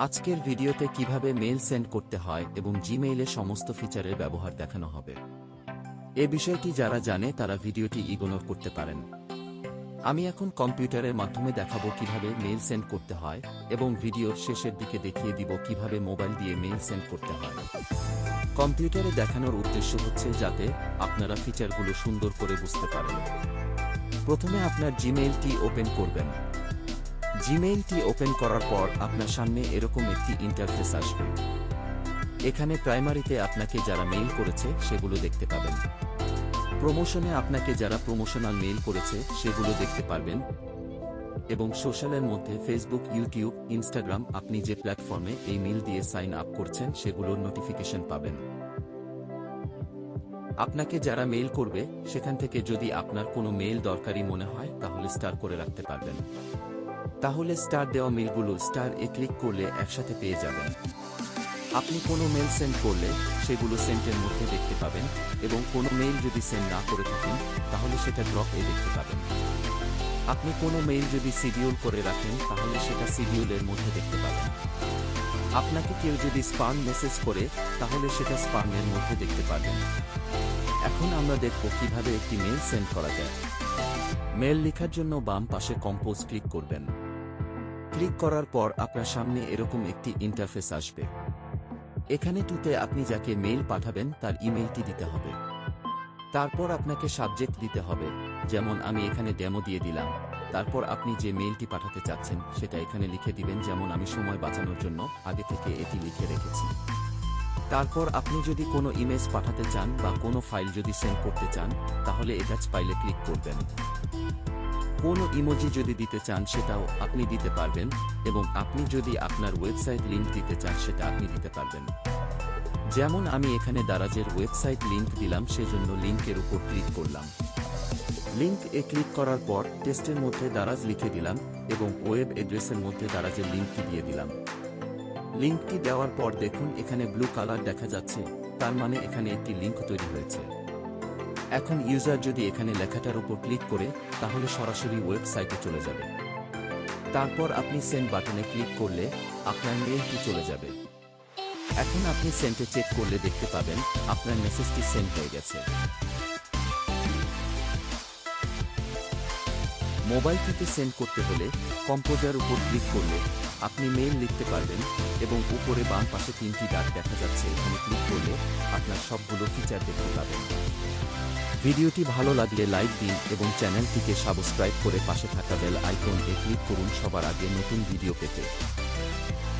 আজকের ভিডিওতে কিভাবে মেইল সেন্ড করতে হয় এবং জিমেইলে সমস্ত ফিচারের ব্যবহার দেখানো হবে। এ বিষয়টি যারা জানে তারা ভিডিওটি ইগনোর করতে পারেন। আমি এখন কম্পিউটারের মাধ্যমে দেখাবো কিভাবে মেইল সেন্ড করতে হয় এবং ভিডিওর শেষের দিকে দেখিয়ে দিব কিভাবে মোবাইল দিয়ে মেইল সেন্ড করতে হয়। কম্পিউটারে দেখানোর উদ্দেশ্য হচ্ছে যাতে আপনারা ফিচারগুলো সুন্দর করে বুঝতে পারেন। প্রথমে আপনার জিমেইলটি ওপেন করবেন। জিমেইলটি ওপেন করার পর আপনার সামনে এরকম একটি ইন্টারফেস আসবে। এখানে প্রাইমারিতে আপনাকে যারা মেইল করেছে সেগুলো দেখতে পাবেন। প্রমোশনে আপনাকে যারা প্রমোশনাল মেইল করেছে সেগুলো দেখতে পারবেন এবং সোশ্যালের মধ্যে ফেসবুক, ইউটিউব, ইনস্টাগ্রাম আপনি যে প্ল্যাটফর্মে এই মেইল দিয়ে সাইন আপ করছেন সেগুলোর নোটিফিকেশন পাবেন। আপনাকে যারা মেইল করবে সেখান থেকে যদি আপনার কোনো মেইল দরকারি মনে হয় তাহলে স্টার করে রাখতে পারবেন। তাহলে স্টার দেওয়া মেইলগুলো স্টার এ ক্লিক করলে একসাথে পেয়ে যাবেন। আপনি কোনো মেইল সেন্ড করলে সেগুলো সেন্টের মধ্যে দেখতে পাবেন এবং কোনো মেইল যদি সেন্ড না করে থাকেন তাহলে সেটা ড্রপ এ দেখতে পাবেন। আপনি কোনো মেইল যদি শিডিউল করে রাখেন তাহলে সেটা শিডিউলের মধ্যে দেখতে পাবেন। আপনাকে কেউ যদি স্পাম মেসেজ করে তাহলে সেটা স্পামের মধ্যে দেখতে পাবেন। এখন আমরা দেখব কিভাবে একটি মেইল সেন্ড করা যায়। মেইল লেখার জন্য বাম পাশে কম্পোজ ক্লিক করবেন। ক্লিক করার পর আপনার সামনে এরকম একটি ইন্টারফেস আসবে। এখানে টুতে আপনি যাকে মেইল পাঠাবেন তার ইমেইলটি দিতে হবে। তারপর আপনাকে সাবজেক্ট দিতে হবে, যেমন আমি এখানে ডেমো দিয়ে দিলাম। তারপর আপনি যে মেইলটি পাঠাতে চাচ্ছেন সেটা এখানে লিখে দিবেন, যেমন আমি সময় বাঁচানোর জন্য আগে থেকে এটি লিখে রেখেছি। তারপর আপনি যদি কোনো ইমেজ পাঠাতে চান বা কোনো ফাইল যদি সেন্ড করতে চান তাহলে অ্যাটাচ ফাইলে ক্লিক করবেন। কোনো ইমোজি যদি দিতে চান সেটাও আপনি দিতে পারবেন এবং আপনি যদি আপনার ওয়েবসাইট লিংক দিতে চান সেটা আপনি দিতে পারবেন। যেমন আমি এখানে দারাজের ওয়েবসাইট লিংক দিলাম, সেজন্য লিংকের উপর ক্লিক করলাম। লিংক এ ক্লিক করার পর টেক্সটের মধ্যে দারাজ লিখে দিলাম এবং ওয়েব অ্যাড্রেসের মধ্যে দারাজের লিংকটি দিয়ে দিলাম। লিংকটি দেওয়ার পর দেখুন এখানে ব্লু কালার দেখা যাচ্ছে, তার মানে এখানে একটি লিংক তৈরি হয়েছে। এখন ইউজার যদি এখানে লেখাটার উপর ক্লিক করে তাহলে সরাসরি ওয়েবসাইটে চলে যাবে। তারপর আপনি সেন্ড বাটনে ক্লিক করলে আপনার মেইলটি চলে যাবে। এখন আপনি সেন্টে চেক করলে দেখতে পাবেন আপনার মেসেজটি সেন্ড হয়ে গেছে। মোবাইল থেকে সেন্ড করতে হলে কম্পোজার উপর ক্লিক করলে আপনি মেইল লিখতে পারবেন এবং উপরে বাম পাশে তিনটি দাগ দেখা যাচ্ছে, এখানে ক্লিক করলে আপনার সবগুলো ফিচার দেখতে পাবেন। ভিডিওটি ভালো লাগলে লাইক দিন এবং চ্যানেলটিকে সাবস্ক্রাইব করে পাশে থাকা বেল আইকন এ ক্লিক করুন সবার আগে নতুন ভিডিও পেতে।